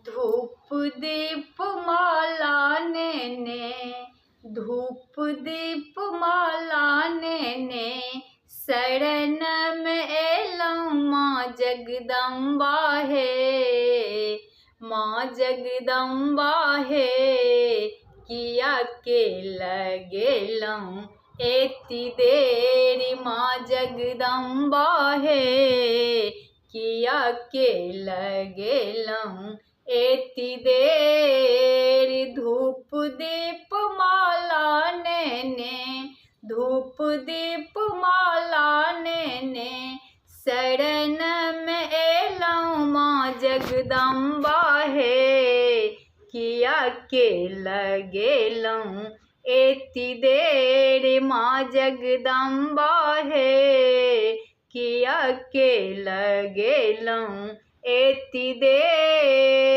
धूप दीप माला ने धूप दीप माला ने शरण में एलौं माँ जगदम्बा हे, माँ जगदम्बा हे। किया के लगेलौं एती देरी माँ जगदम्बा हे, किया के लगेलौं एती देरी। धूप दीप माला ने धूप दीप माला ने शरण में एलौं माँ जगदम्बा हे, किया के लगेलौं एती देरी माँ जगदम्बा हे, किया के लगेलौं एती देरी।